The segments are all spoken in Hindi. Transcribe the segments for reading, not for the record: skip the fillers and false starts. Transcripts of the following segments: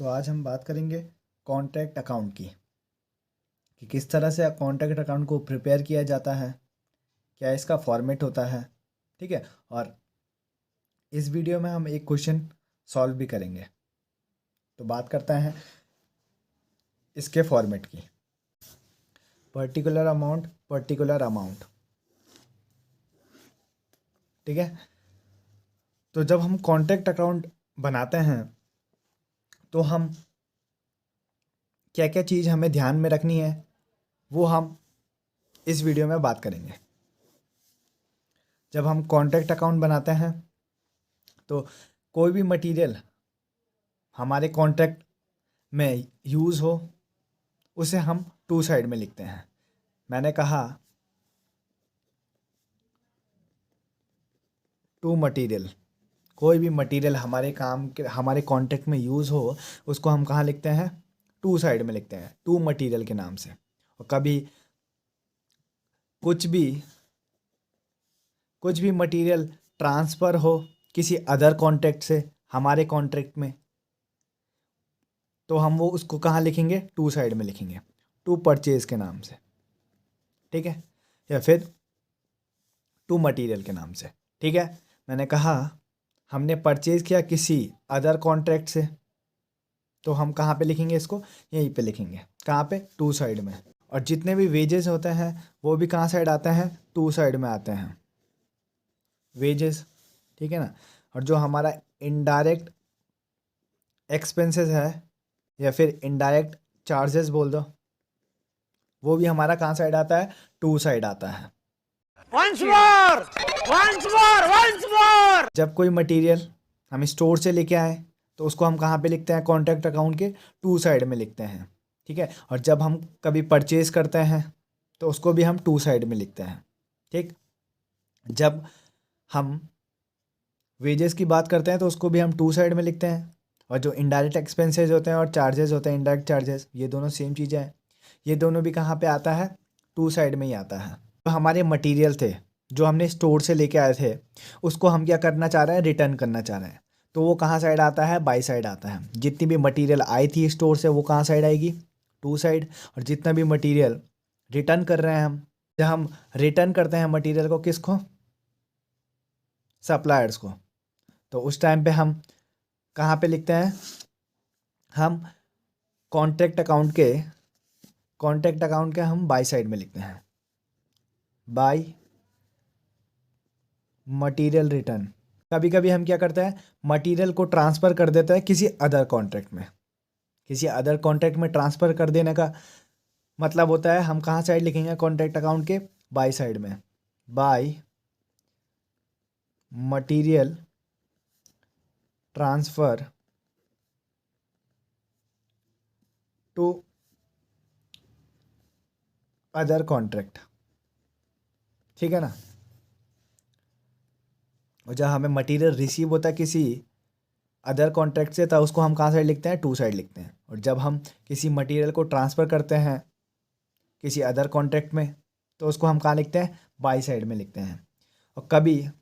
तो आज हम बात करेंगे कॉन्ट्रैक्ट अकाउंट की कि किस तरह से कॉन्ट्रैक्ट अकाउंट को प्रिपेयर किया जाता है, क्या इसका फॉर्मेट होता है। ठीक है। और इस वीडियो में हम एक क्वेश्चन सॉल्व भी करेंगे। तो बात करते हैं इसके फॉर्मेट की। Particular amount. ठीक है। तो जब हम कॉन्ट्रैक्ट अकाउंट बनाते हैं तो हम क्या क्या चीज़ हमें ध्यान में रखनी है वो हम इस वीडियो में बात करेंगे। जब हम कॉन्ट्रैक्ट अकाउंट बनाते हैं तो कोई भी मटेरियल हमारे कॉन्ट्रैक्ट में यूज़ हो उसे हम टू साइड में लिखते हैं। मैंने कहा टू मटेरियल, कोई भी मटेरियल हमारे काम के हमारे कॉन्ट्रैक्ट में यूज़ हो उसको हम कहाँ लिखते हैं, टू साइड में लिखते हैं, टू मटेरियल के नाम से। और कभी कुछ भी मटेरियल ट्रांसफ़र हो किसी अदर कॉन्ट्रैक्ट से हमारे कॉन्ट्रैक्ट में, तो हम वो उसको कहाँ लिखेंगे, टू साइड में लिखेंगे, टू परचेज के नाम से। ठीक है। या फिर टू मटेरियल के नाम से। ठीक है। मैंने कहा हमने परचेज किया किसी अदर कॉन्ट्रैक्ट से, तो हम कहाँ पे लिखेंगे इसको, यहीं पे लिखेंगे, कहाँ पे, टू साइड में। और जितने भी वेजेस होते हैं वो भी कहाँ साइड आते हैं, टू साइड में आते हैं, वेजेस। ठीक है ना। और जो हमारा इनडायरेक्ट एक्सपेंसेस है या फिर इनडायरेक्ट चार्जेस बोल दो, वो भी हमारा कहाँ साइड आता है, टू साइड आता है। Once more! Once more! Once more! जब कोई मटेरियल हम स्टोर से लेके आए तो उसको हम कहाँ पे लिखते हैं, कॉन्ट्रैक्ट अकाउंट के टू साइड में लिखते हैं। ठीक है। और जब हम कभी परचेज करते हैं तो उसको भी हम टू साइड में लिखते हैं। ठीक। जब हम वेजेस की बात करते हैं तो उसको भी हम टू साइड में लिखते हैं। और जो इनडायरेक्ट एक्सपेंसेस होते हैं और चार्जेस होते हैं, इनडायरेक्ट चार्जेस, ये दोनों सेम चीज़ें हैं, ये दोनों भी कहाँ पे आता है, टू साइड में ही आता है। तो हमारे मटेरियल थे जो हमने स्टोर से लेके आए थे उसको हम क्या करना चाह रहे हैं, रिटर्न करना चाह रहे हैं, तो वो कहाँ साइड आता है, बाई साइड आता है। जितनी भी मटेरियल आई थी स्टोर से वो कहाँ साइड आएगी, टू साइड। और जितना भी मटेरियल रिटर्न कर रहे हैं हम, जब हम रिटर्न करते हैं मटेरियल को, किसको, सप्लायर्स को, तो उस टाइम पे हम कहाँ पे लिखते हैं, हम कॉन्ट्रैक्ट अकाउंट के हम बाई साइड में लिखते हैं, बाई मटेरियल रिटर्न। कभी कभी हम क्या करते हैं, मटेरियल को ट्रांसफ़र कर देते हैं किसी अदर कॉन्ट्रैक्ट में। किसी अदर कॉन्ट्रैक्ट में ट्रांसफ़र कर देने का मतलब होता है हम कहाँ साइड लिखेंगे, कॉन्ट्रैक्ट अकाउंट के बाई साइड में, by material transfer to other contract. ठीक है ना। और जब हमें मटेरियल रिसीव होता है किसी अदर कॉन्ट्रैक्ट से, तब उसको हम कहाँ साइड लिखते हैं, टू साइड लिखते हैं। और जब हम किसी मटेरियल को ट्रांसफ़र करते हैं किसी अदर कॉन्ट्रैक्ट में तो उसको हम कहाँ लिखते हैं, बाई साइड में लिखते हैं। और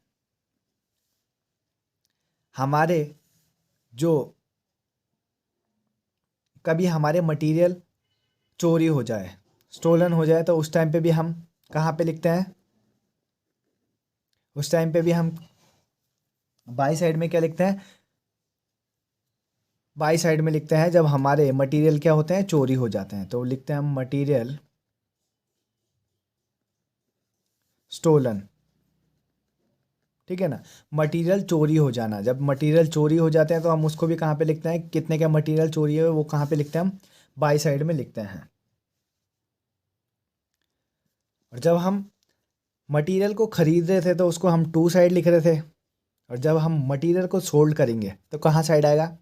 हमारे जो कभी हमारे मटेरियल चोरी हो जाए, स्टोलन हो जाए, तो उस टाइम पे भी हम कहाँ पे लिखते हैं, उस टाइम पे भी हम बाई साइड में क्या लिखते हैं, बाई साइड में लिखते हैं। जब हमारे मटेरियल क्या होते हैं, चोरी हो जाते हैं, तो लिखते हैं हम मटेरियल स्टोलन। ठीक है ना। मटेरियल चोरी हो जाना, जब मटेरियल चोरी हो जाते हैं तो हम उसको भी कहाँ पे लिखते हैं, कितने का मटेरियल चोरी है वो कहाँ पे लिखते हैं, हम बाई साइड में लिखते हैं। और जब हम मटेरियल को खरीद रहे थे तो उसको हम टू साइड लिख रहे थे। और जब हम मटेरियल को सोल्ड करेंगे तो कहाँ साइड आएगा,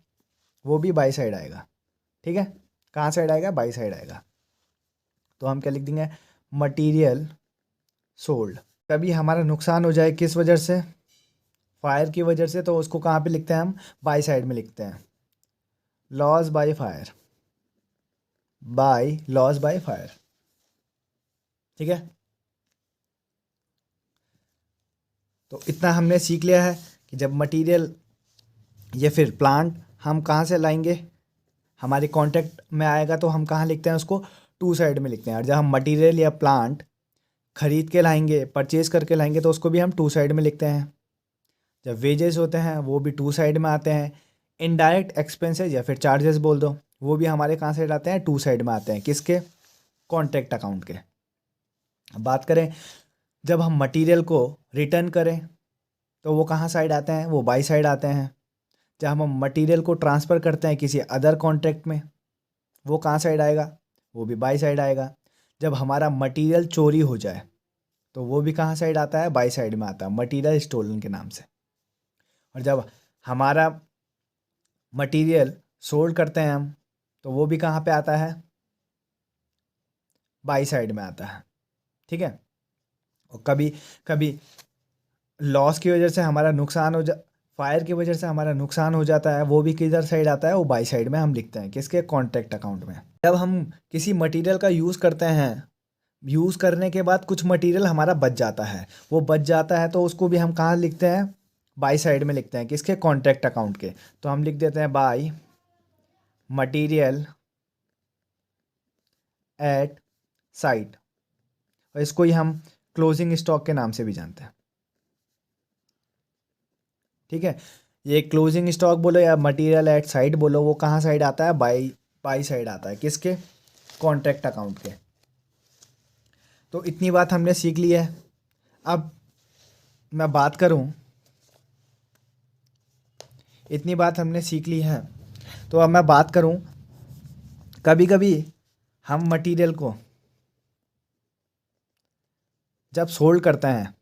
वो भी बाई साइड आएगा। ठीक है। कहाँ साइड आएगा, बाई साइड आएगा। तो हम क्या लिख देंगे, मटेरियल सोल्ड। कभी हमारा नुकसान हो जाए किस वजह से, फायर की वजह से, तो उसको कहाँ पे लिखते हैं, हम बाई साइड में लिखते हैं, loss by fire, loss by fire. ठीक है। तो इतना हमने सीख लिया है कि जब मटेरियल या फिर प्लांट हम कहाँ से लाएंगे, हमारे कॉन्ट्रैक्ट में आएगा तो हम कहाँ लिखते हैं उसको, टू साइड में लिखते हैं। और जब हम मटेरियल या प्लांट खरीद के लाएंगे, परचेज करके लाएंगे, तो उसको भी हम टू साइड में लिखते हैं। जब वेजेस होते हैं वो भी टू साइड में आते हैं। इनडायरेक्ट एक्सपेंसेस या फिर चार्जेस बोल दो, वो भी हमारे कहाँ साइड आते हैं, टू साइड में आते हैं। किसके, कॉन्ट्रैक्ट अकाउंट के। अब बात करें जब हम मटेरियल को रिटर्न करें तो वो कहाँ साइड आते हैं, वो बाई साइड आते हैं। जब हम मटेरियल को ट्रांसफ़र करते हैं किसी अदर कॉन्ट्रैक्ट में, वो कहाँ साइड आएगा, वो भी बाई साइड आएगा। जब हमारा मटेरियल चोरी हो जाए तो वो भी कहाँ साइड आता है, बाई साइड में आता है, मटेरियल स्टोलन के नाम से। और जब हमारा मटेरियल सोल्ड करते हैं हम, तो वो भी कहाँ पे आता है, बाई साइड में आता है। ठीक है। और कभी कभी लॉस की वजह से हमारा नुकसान हो जा फायर की वजह से हमारा नुकसान हो जाता है, वो भी किधर साइड आता है, वो बाई साइड में हम लिखते हैं। किसके, कॉन्ट्रैक्ट अकाउंट में। जब हम किसी मटेरियल का यूज़ करते हैं, यूज़ करने के बाद कुछ मटेरियल हमारा बच जाता है, वो बच जाता है तो उसको भी हम कहाँ लिखते हैं, बाई साइड में लिखते हैं। किसके, कॉन्ट्रैक्ट अकाउंट के। तो हम लिख देते हैं बाई मटेरियल एट साइट, और इसको ही हम क्लोजिंग स्टॉक के नाम से भी जानते हैं। ठीक है। ये क्लोजिंग स्टॉक बोलो या मटेरियल एट साइट बोलो, वो कहाँ साइड आता है, बाई बाई साइड आता है। किसके, कॉन्ट्रैक्ट अकाउंट के। तो इतनी बात हमने सीख ली है। अब मैं बात करूं, इतनी बात हमने सीख ली है, तो अब मैं बात करूं, कभी कभी हम मटेरियल को जब सोल्ड करते हैं,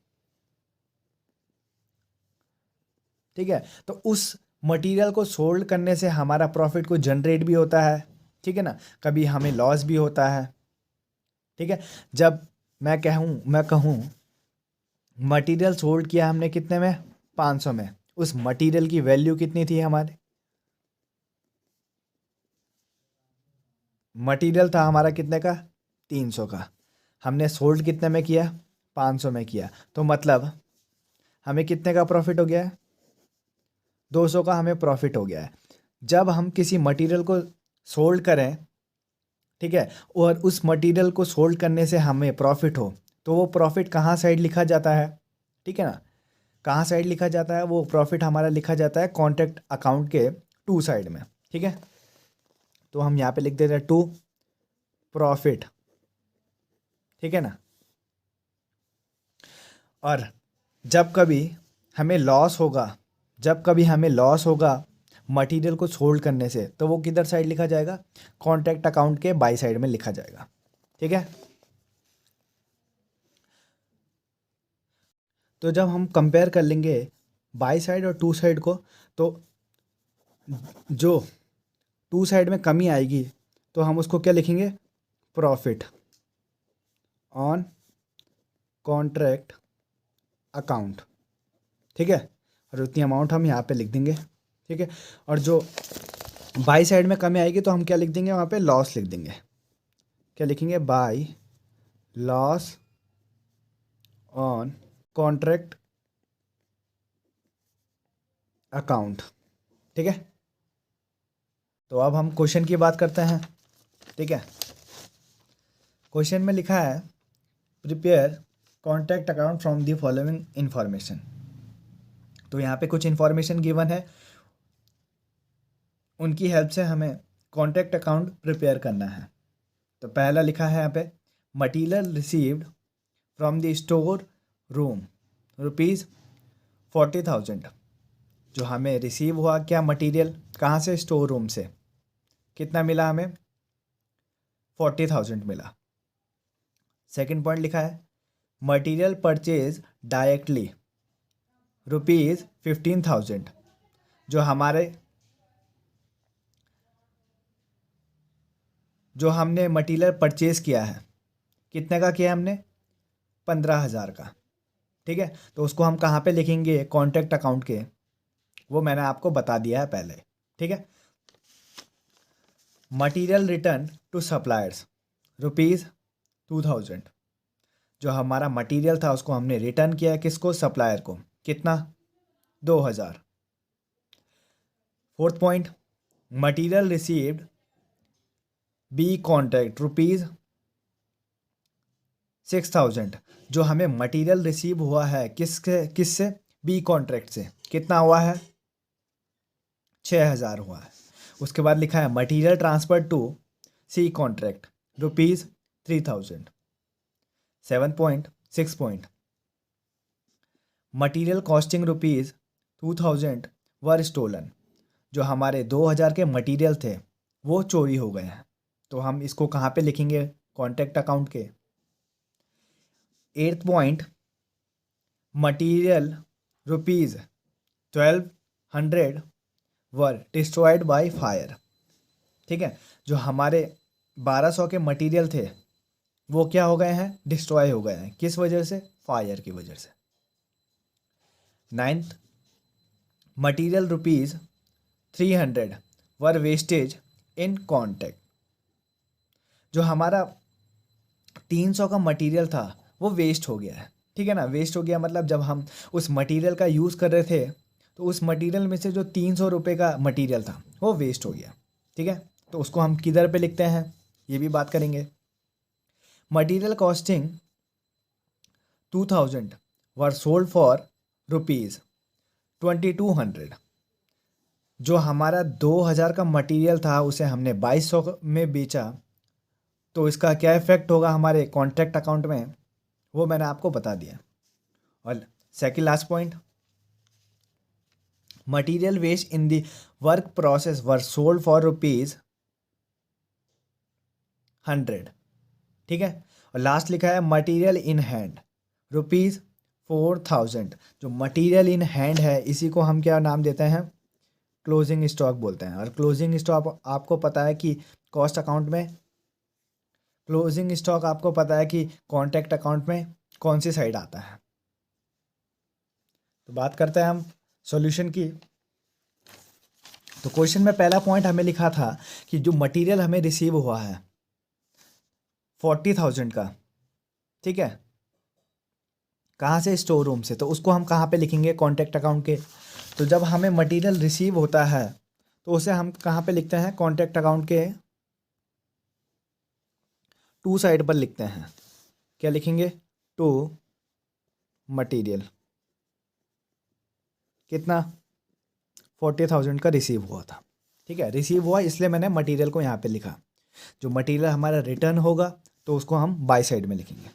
ठीक है, तो उस मटेरियल को सोल्ड करने से हमारा प्रॉफिट को जनरेट भी होता है। ठीक है ना, कभी हमें लॉस भी होता है। ठीक है। जब मैं कहूँ मटेरियल सोल्ड किया हमने कितने में, 500 में, उस मटेरियल की वैल्यू कितनी थी हमारे, मटेरियल था हमारा कितने का, 300 का। हमने सोल्ड कितने में किया, 500 में किया, तो मतलब हमें कितने का प्रॉफिट हो गया है, 200 का हमें प्रॉफिट हो गया है। जब हम किसी मटेरियल को सोल्ड करें, ठीक है, और उस मटेरियल को सोल्ड करने से हमें प्रॉफिट हो, तो वो प्रॉफिट कहाँ साइड लिखा जाता है, ठीक है ना, कहाँ साइड लिखा जाता है, वो प्रॉफिट हमारा लिखा जाता है कॉन्ट्रैक्ट अकाउंट के टू साइड में। ठीक है। तो हम यहाँ पे लिख देते हैं टू प्रॉफिट। ठीक है ना। और जब कभी हमें लॉस होगा मटेरियल को सोल्ड करने से, तो वो किधर साइड लिखा जाएगा, कॉन्ट्रैक्ट अकाउंट के बाई साइड में लिखा जाएगा। ठीक है। तो जब हम कंपेयर कर लेंगे बाई साइड और टू साइड को, तो जो टू साइड में कमी आएगी तो हम उसको क्या लिखेंगे, प्रॉफिट ऑन कॉन्ट्रैक्ट अकाउंट। ठीक है। और उतनी अमाउंट हम यहाँ पे लिख देंगे। ठीक है। और जो बाई साइड में कमी आएगी तो हम क्या लिख देंगे, वहाँ पे लॉस लिख देंगे। क्या लिखेंगे, by loss on contract account. ठीक है। तो अब हम क्वेश्चन की बात करते हैं। ठीक है। क्वेश्चन में लिखा है prepare contract account from the following information. तो यहाँ पे कुछ इंफॉर्मेशन गिवन है, उनकी हेल्प से हमें कॉन्ट्रैक्ट अकाउंट प्रिपेयर करना है। तो पहला लिखा है यहाँ पे, material received from the store room ₹40,000। जो हमें रिसीव हुआ क्या मटेरियल, कहाँ से, स्टोर रूम से, कितना मिला हमें, 40,000 मिला। सेकंड पॉइंट लिखा है मटेरियल परचेज डायरेक्टली ₹15,000। जो हमने मटेरियल परचेज किया है, कितने का किया हमने, 15,000 का। ठीक है। तो उसको हम कहाँ पे लिखेंगे, कॉन्ट्रैक्ट अकाउंट के, वो मैंने आपको बता दिया है पहले। ठीक है। Material return to suppliers ₹2,000। जो हमारा मटेरियल था उसको हमने रिटर्न किया है, किसको, सप्लायर को, कितना, 2,000। Fourth point, material received by contract ₹6,000 जो हमें मटेरियल रिसीव हुआ है किससे? बी कॉन्ट्रैक्ट से। कितना हुआ है? 6,000 हुआ है। उसके बाद लिखा है material transfer to C contract ₹3,000। 7.6 point material costing ₹2,000 were stolen जो हमारे 2,000 के मटेरियल थे वो चोरी हो गए हैं। तो हम इसको कहाँ पे लिखेंगे? कॉन्ट्रैक्ट अकाउंट के। 8th point material ₹1,200 were destroyed by fire. ठीक है, जो हमारे 1,200 के मटेरियल थे वो क्या हो गए हैं? डिस्ट्रॉय हो गए हैं। किस वजह से? फायर की वजह से। 9th material ₹300 were wastage in contact जो हमारा 300 का मटेरियल था वो वेस्ट हो गया है। ठीक है ना, वेस्ट हो गया मतलब जब हम उस मटेरियल का यूज़ कर रहे थे तो उस मटेरियल में से जो 300 रुपये का मटेरियल था वो वेस्ट हो गया। ठीक है, तो उसको हम किधर पे लिखते हैं ये भी बात करेंगे। Material costing 2,000 were sold for ₹2,200 जो हमारा 2,000 का मटेरियल था उसे हमने 2,200 में बेचा। तो इसका क्या इफेक्ट होगा हमारे कॉन्ट्रैक्ट अकाउंट में वो मैंने आपको बता दिया। और second last point material waste in the work process were sold for ₹100। ठीक है, और लास्ट लिखा है मटेरियल इन हैंड ₹4,000 जो मटेरियल इन हैंड है इसी को हम क्या नाम देते हैं? क्लोजिंग स्टॉक बोलते हैं। और क्लोजिंग स्टॉक आपको पता है कि कॉस्ट अकाउंट में क्लोजिंग स्टॉक आपको पता है कि कॉन्ट्रैक्ट अकाउंट में कौन सी साइड आता है। तो बात करते हैं हम सॉल्यूशन की। तो क्वेश्चन में पहला पॉइंट हमें लिखा था कि जो मटेरियल हमें रिसीव हुआ है 40,000 का, ठीक है, कहाँ से? स्टोर रूम से। तो उसको हम कहाँ पे लिखेंगे? कॉन्ट्रैक्ट अकाउंट के। तो जब हमें मटेरियल रिसीव होता है तो उसे हम कहाँ पे लिखते हैं? कॉन्ट्रैक्ट अकाउंट के टू साइड पर लिखते हैं। क्या लिखेंगे? To material. कितना? 40,000 का रिसीव हुआ था। ठीक है, रिसीव हुआ इसलिए मैंने मटेरियल को यहाँ पे लिखा। जो मटेरियल हमारा रिटर्न होगा तो उसको हम बाय साइड में लिखेंगे।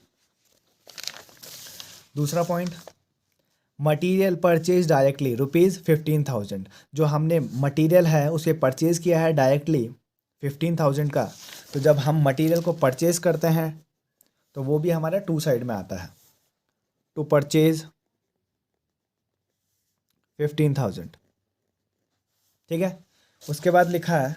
दूसरा पॉइंट मटेरियल परचेज डायरेक्टली ₹15,000 जो हमने मटेरियल है उसे परचेज किया है डायरेक्टली 15,000 का। तो जब हम मटेरियल को परचेज करते हैं तो वो भी हमारा टू साइड में आता है। To purchase 15,000। ठीक है, उसके बाद लिखा है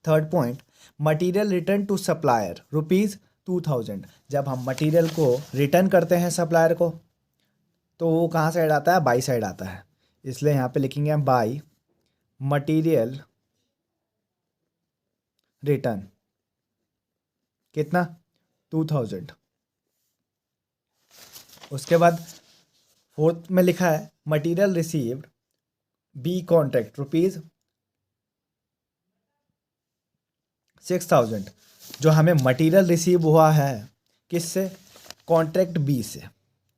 third point material return to supplier ₹2,000 जब हम मटेरियल को रिटर्न करते हैं सप्लायर को तो वो कहाँ साइड आता है? बाई साइड आता है। इसलिए यहाँ पे लिखेंगे हम बाई मटेरियल रिटर्न। कितना? 2,000। उसके बाद फोर्थ में लिखा है मटेरियल रिसीव्ड बी कॉन्ट्रैक्ट ₹6,000 जो हमें मटेरियल रिसीव हुआ है किससे? कॉन्ट्रैक्ट बी से।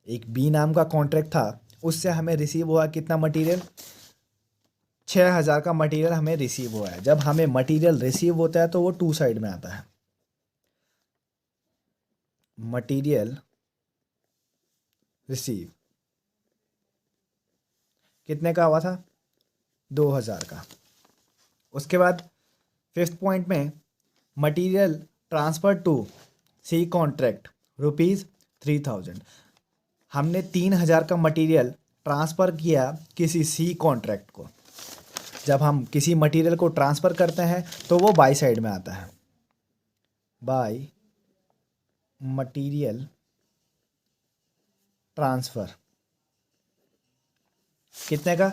एक बी नाम का कॉन्ट्रैक्ट था उससे हमें रिसीव हुआ कितना मटेरियल? 6,000 का मटेरियल हमें रिसीव हुआ है। जब हमें मटेरियल रिसीव होता है तो वो टू साइड में आता है। मटेरियल रिसीव कितने का हुआ था? 2,000 का। उसके बाद फिफ्थ पॉइंट में material transfer to C contract ₹3,000 हमने 3,000 का मटेरियल ट्रांसफ़र किया किसी सी कॉन्ट्रैक्ट को। जब हम किसी मटेरियल को ट्रांसफ़र करते हैं तो वो बाई साइड में आता है। बाय मटेरियल ट्रांसफ़र कितने का?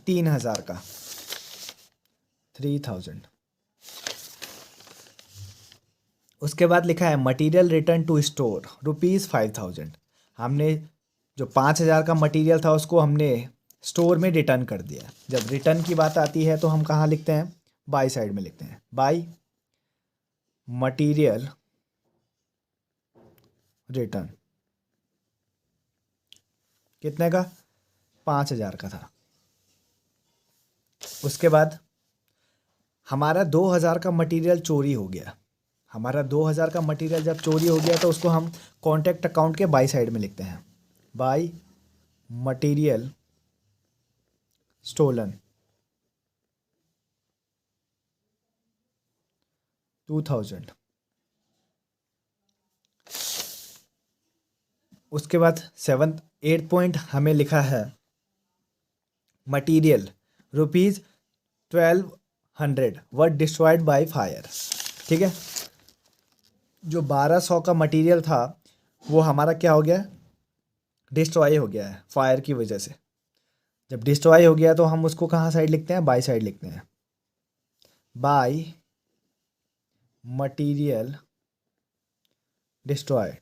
3,000 का। 3,000। उसके बाद लिखा है मटेरियल रिटर्न टू स्टोर ₹5,000 हमने जो 5,000 का मटेरियल था उसको हमने स्टोर में रिटर्न कर दिया। जब रिटर्न की बात आती है तो हम कहाँ लिखते हैं? बाई साइड में लिखते हैं। बाई मटेरियल रिटर्न कितने का? 5,000 का था। उसके बाद हमारा 2,000 का मटेरियल चोरी हो गया। हमारा 2,000 का मटेरियल जब चोरी हो गया तो उसको हम कॉन्ट्रैक्ट अकाउंट के बाई साइड में लिखते हैं। By material stolen 2,000। उसके बाद 8 पॉइंट हमें लिखा है material ₹1,200 were destroyed by fire. ठीक है, जो 1,200 का मटेरियल था वो हमारा क्या हो गया? डिस्ट्रॉय हो गया है फायर की वजह से। जब डिस्ट्रॉय हो गया तो हम उसको कहाँ साइड लिखते हैं? बाई साइड लिखते हैं। By material destroyed.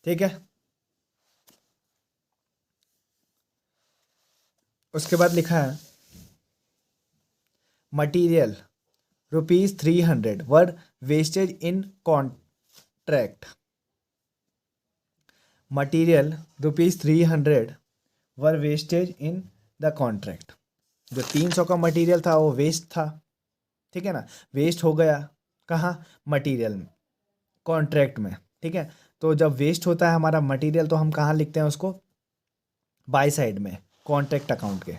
ठीक है, उसके बाद लिखा है material ₹300 were wastage in contract. Material ₹300 were wastage in the contract. जो 300 का मटेरियल था वो वेस्ट था। ठीक है ना, वेस्ट हो गया कहाँ? मटेरियल में, कॉन्ट्रैक्ट में। ठीक है, तो जब वेस्ट होता है हमारा मटेरियल तो हम कहाँ लिखते हैं उसको? बाई साइड में, कॉन्ट्रैक्ट अकाउंट के।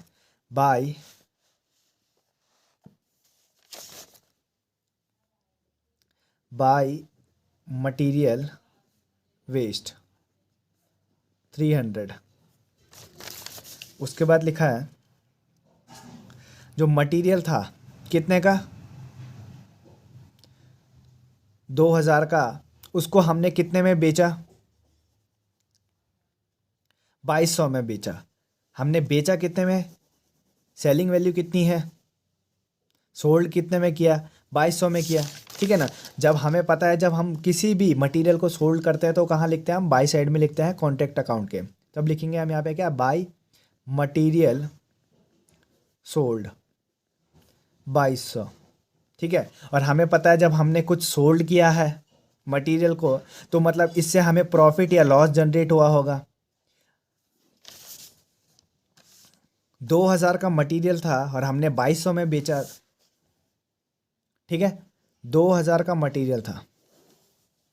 By material waste 300। उसके बाद लिखा है जो मटेरियल था कितने का? 2,000 का, उसको हमने कितने में बेचा? 2,200 में बेचा। हमने बेचा कितने में? सेलिंग वैल्यू कितनी है? सोल्ड कितने में किया? 2,200 में किया। ठीक है ना, जब हमें पता है जब हम किसी भी मटेरियल को सोल्ड करते हैं तो कहाँ लिखते हैं? हम बाई साइड में लिखते हैं, कॉन्ट्रैक्ट अकाउंट के। तब लिखेंगे हम यहाँ पे क्या? By material sold 2,200। ठीक है, और हमें पता है जब हमने कुछ सोल्ड किया है मटेरियल को तो मतलब इससे हमें प्रॉफिट या लॉस जनरेट हुआ होगा। 2,000 का मटेरियल था और हमने 2,200 में बेचा। ठीक है, 2,000 का मटेरियल था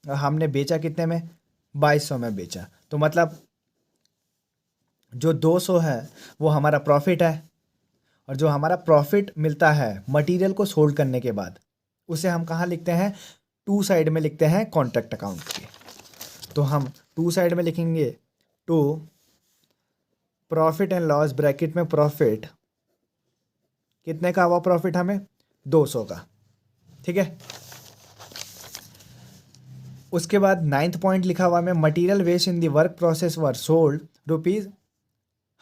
और हमने बेचा कितने में? 2,200 में बेचा। तो मतलब जो 200 है वो हमारा प्रॉफिट है, और जो हमारा प्रॉफिट मिलता है मटेरियल को सोल्ड करने के बाद उसे हम कहाँ लिखते हैं? टू साइड में लिखते हैं, कॉन्ट्रैक्ट अकाउंट के। तो हम टू साइड में लिखेंगे to profit and loss bracket में प्रॉफिट कितने का हुआ? प्रॉफिट हमें 200 का। ठीक है, उसके बाद 9th पॉइंट लिखा हुआ में material waste in the work process were sold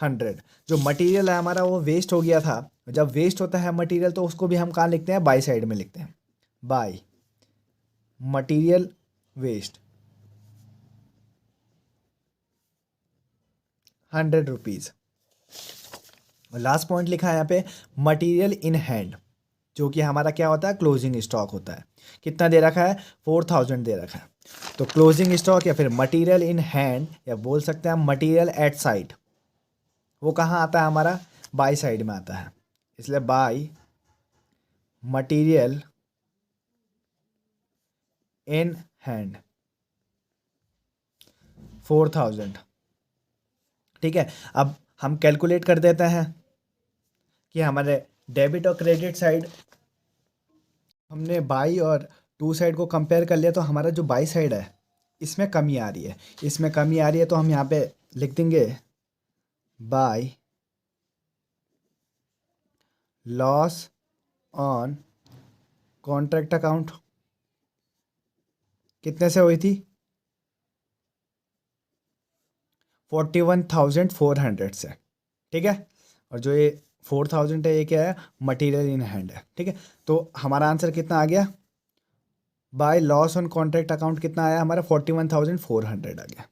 ₹100। जो मटेरियल है हमारा वो वेस्ट हो गया था। जब वेस्ट होता है मटेरियल तो उसको भी हम कहाँ लिखते हैं? बाई साइड में लिखते हैं। By material waste ₹100। और लास्ट पॉइंट लिखा है यहाँ पे मटेरियल इन हैंड, जो कि हमारा क्या होता है? क्लोजिंग स्टॉक होता है। कितना दे रखा है? 4,000 दे रखा है। तो क्लोजिंग स्टॉक या फिर मटेरियल इन हैंड या बोल सकते हैं हम मटेरियल एट साइट, वो कहाँ आता है? हमारा बाई साइड में आता है। इसलिए बाय मटेरियल इन हैंड 4,000। ठीक है, अब हम कैलकुलेट कर देते हैं कि हमारे डेबिट और क्रेडिट साइड, हमने बाई और टू साइड को कंपेयर कर लिया तो हमारा जो बाई साइड है इसमें कमी आ रही है। इसमें कमी आ रही है तो हम यहाँ पे लिख देंगे by loss on contract account. कितने से हुई थी? 41,400 से। ठीक है, और जो ये 4,000 है ये क्या है? मटेरियल इन हैंड है। ठीक है, तो हमारा आंसर कितना आ गया? By loss on contract account कितना आया हमारा? 41,400 आ गया।